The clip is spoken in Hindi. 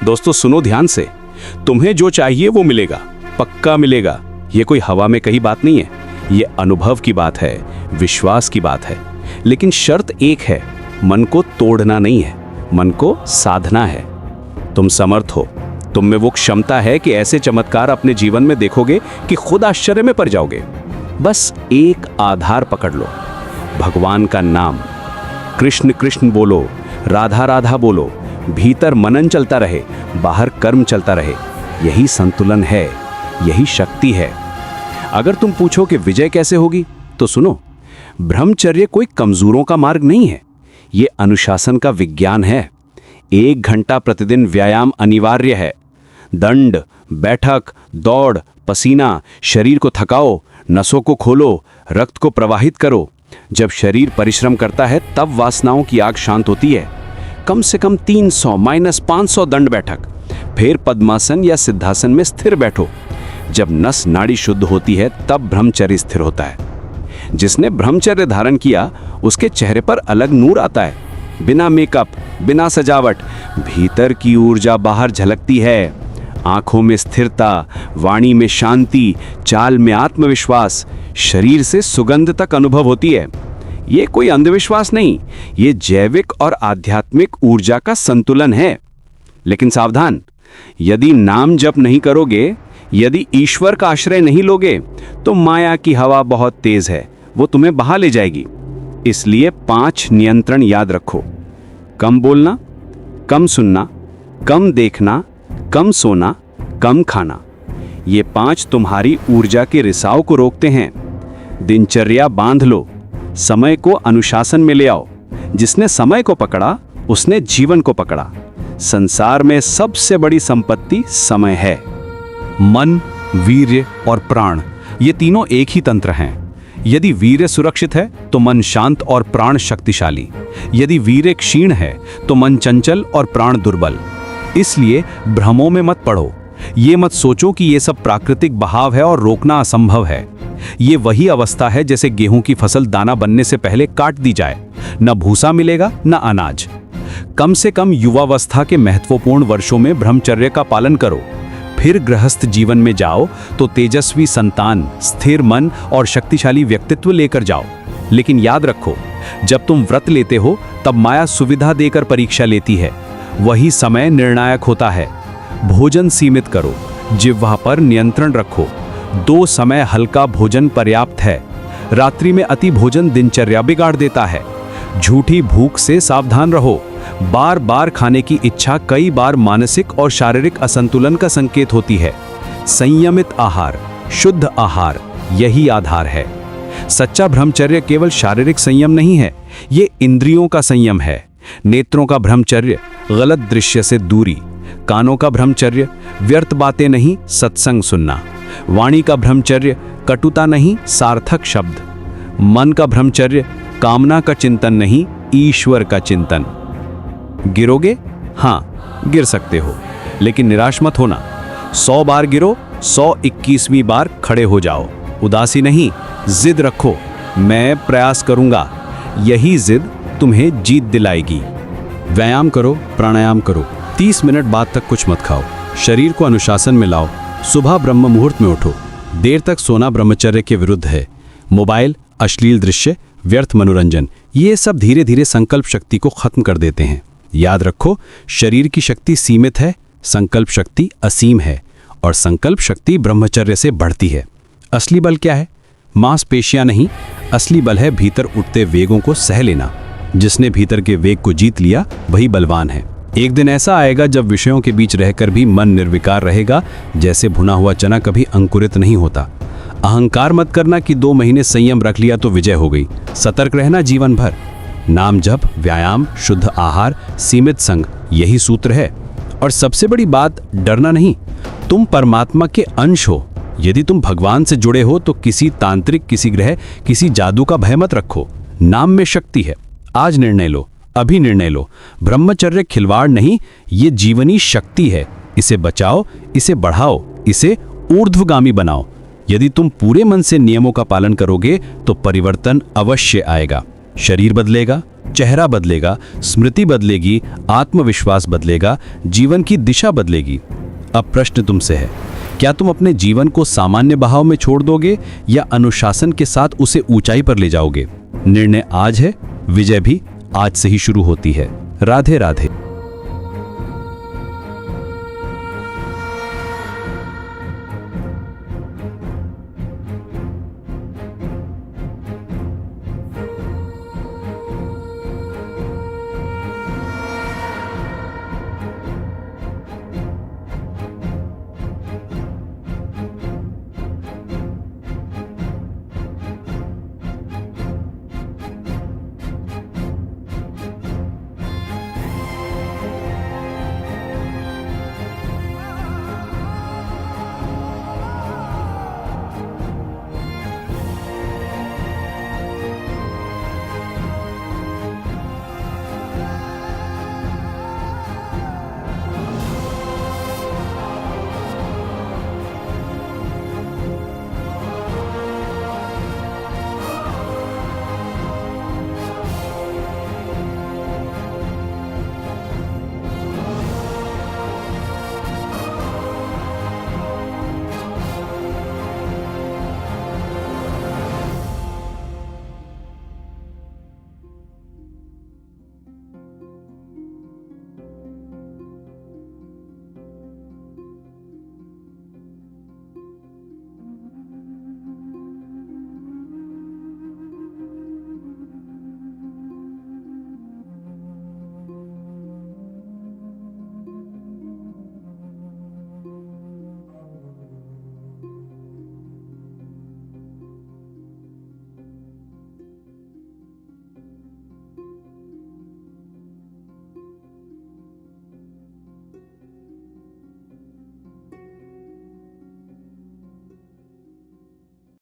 दोस्तों सुनो ध्यान से, तुम्हें जो चाहिए वो मिलेगा, पक्का मिलेगा। ये कोई हवा में कही बात नहीं है, ये अनुभव की बात है, विश्वास की बात है। लेकिन शर्त एक है, मन को तोड़ना नहीं है, मन को साधना है। तुम समर्थ हो, तुम में वो क्षमता है कि ऐसे चमत्कार अपने जीवन में देखोगे कि खुद आश्चर्य में पड़ जाओगे। बस एक आधार पकड़ लो, भगवान का नाम। कृष्ण कृष्ण बोलो, राधा राधा बोलो, भीतर मनन चलता रहे, बाहर कर्म चलता रहे। यही संतुलन है, यही शक्ति है। अगर तुम पूछो कि विजय कैसे होगी, तो सुनो, ब्रह्मचर्य कोई कमजोरों का मार्ग नहीं है, ये अनुशासन का विज्ञान है। 1 घंटा प्रतिदिन व्यायाम अनिवार्य है। दंड, बैठक, दौड़, पसीना, शरीर को थकाओ, नसों को खोलो, रक्त को प्रवाहित करो। जब शरीर परिश्रम करता है तब वासनाओं की आग शांत होती है। कम से कम 300 - 500 दंड बैठक, फिर पद्मासन या सिद्धासन में स्थिर बैठो। जब नस नाड़ी शुद्ध होती है तब ब्रह्मचर्य स्थिर होता है। जिसने ब्रह्मचर्य धारण किया उसके चेहरे पर अलग नूर आता है। बिना मेकअप, बिना सजावट, भीतर की ऊर्जा बाहर झलकती है। आंखों में स्थिरता, वाणी में शांति, चाल में आत्मविश्वास, शरीर से सुगंध तक अनुभव होती है। ये कोई अंधविश्वास नहीं, ये जैविक और आध्यात्मिक ऊर्जा का संतुलन है। लेकिन सावधान, यदि नाम जप नहीं करोगे, यदि ईश्वर का आश्रय नहीं लोगे, तो माया की हवा बहुत तेज है, वो तुम्हें बहा ले जाएगी। इसलिए 5 नियंत्रण याद रखो। कम बोलना, कम सुनना, कम देखना, कम सोना, कम खाना। ये 5 तुम्हारी ऊर्जा के रिसाव को रोकते हैं। दिनचर्या बांध लो, समय को अनुशासन में ले आओ। जिसने समय को पकड़ा उसने जीवन को पकड़ा। संसार में सबसे बड़ी संपत्ति समय है। मन, वीर्य और प्राण, ये तीनों एक ही तंत्र हैं। यदि वीर्य सुरक्षित है तो मन शांत और प्राण शक्तिशाली। यदि वीर्य क्षीण है तो मन चंचल और प्राण दुर्बल। इसलिए भ्रमों में मत पड़ो। ये मत सोचो कि ये सब प्राकृतिक बहाव है और रोकना असंभव है। ये वही अवस्था है जैसे गेहूं की फसल दाना बनने से पहले काट दी जाए, न भूसा मिलेगा न अनाज। कम से कम युवावस्था के महत्वपूर्ण वर्षों में ब्रह्मचर्य का पालन करो। फिर गृहस्थ जीवन में जाओ तो तेजस्वी संतान, स्थिर मन और शक्तिशाली व्यक्तित्व लेकर जाओ। लेकिन याद रखो, जब तुम व्रत लेते हो तब माया सुविधा देकर परीक्षा लेती है। वही समय निर्णायक होता है। भोजन सीमित करो, जिह्वा पर नियंत्रण रखो। 2 समय हल्का भोजन पर्याप्त है। रात्रि में अति भोजन दिनचर्या बिगाड़ देता है। झूठी भूख से सावधान रहो। बार बार खाने की इच्छा कई बार मानसिक और शारीरिक असंतुलन का संकेत होती है। संयमित आहार, शुद्ध आहार, यही आधार है। सच्चा ब्रह्मचर्य केवल शारीरिक संयम नहीं है, ये इंद्रियों का संयम है। नेत्रों का ब्रह्मचर्य, गलत दृश्य से दूरी। कानों का ब्रह्मचर्य, व्यर्थ बातें नहीं, सत्संग सुनना। वाणी का ब्रह्मचर्य, कटुता नहीं, सार्थक शब्द। मन का ब्रह्मचर्य, कामना का चिंतन नहीं, ईश्वर का चिंतन। गिरोगे? हाँ, गिर सकते हो, लेकिन निराश मत होना। 100 बार गिरो, 121वीं बार खड़े हो जाओ। उदासी नहीं, जिद रखो, मैं प्रयास करूंगा। यही जिद तुम्हें जीत दिलाएगी। व्यायाम करो, प्राणायाम करो। 30 मिनट बाद तक कुछ मत खाओ। शरीर को अनुशासन में लाओ। सुबह ब्रह्म मुहूर्त में उठो। देर तक सोना ब्रह्मचर्य के विरुद्ध है। मोबाइल, अश्लील दृश्य, व्यर्थ मनोरंजन, ये सब धीरे धीरे संकल्प शक्ति को खत्म कर देते हैं। याद रखो, शरीर की शक्ति सीमित है, संकल्प शक्ति असीम है, और संकल्प शक्ति ब्रह्मचर्य से बढ़ती है। असली बल क्या है? मांसपेशियां नहीं, असली बल है भीतर उठते वेगों को सह लेना। जिसने भीतर के वेग को जीत लिया वही बलवान है। एक दिन ऐसा आएगा जब विषयों के बीच रहकर भी मन निर्विकार रहेगा, जैसे भुना हुआ चना कभी अंकुरित नहीं होता। अहंकार मत करना कि 2 महीने संयम रख लिया तो विजय हो गई। सतर्क रहना जीवन भर। नाम जप, व्यायाम, शुद्ध आहार, सीमित संग, यही सूत्र है। और सबसे बड़ी बात, डरना नहीं। तुम परमात्मा के अंश हो। यदि तुम भगवान से जुड़े हो तो किसी तांत्रिक, किसी ग्रह, किसी जादू का भय मत रखो। नाम में शक्ति है। आज निर्णय लो, अभी निर्णय लो। ब्रह्मचर्य खिलवाड़ नहीं, ये जीवनी शक्ति है। इसे बचाओ, इसे बढ़ाओ, इसे ऊर्ध्वगामी बनाओ। यदि तुम पूरे मन से नियमों का पालन करोगे तो परिवर्तन अवश्य आएगा। शरीर बदलेगा, चेहरा बदलेगा, स्मृति बदलेगी, आत्मविश्वास बदलेगा, जीवन की दिशा बदलेगी। अब प्रश्न तुमसे है, क्या तुम अपने जीवन को सामान्य बहाव में छोड़ दोगे या अनुशासन के साथ उसे ऊंचाई पर ले जाओगे? निर्णय आज है, विजय भी आज से ही शुरू होती है। राधे राधे।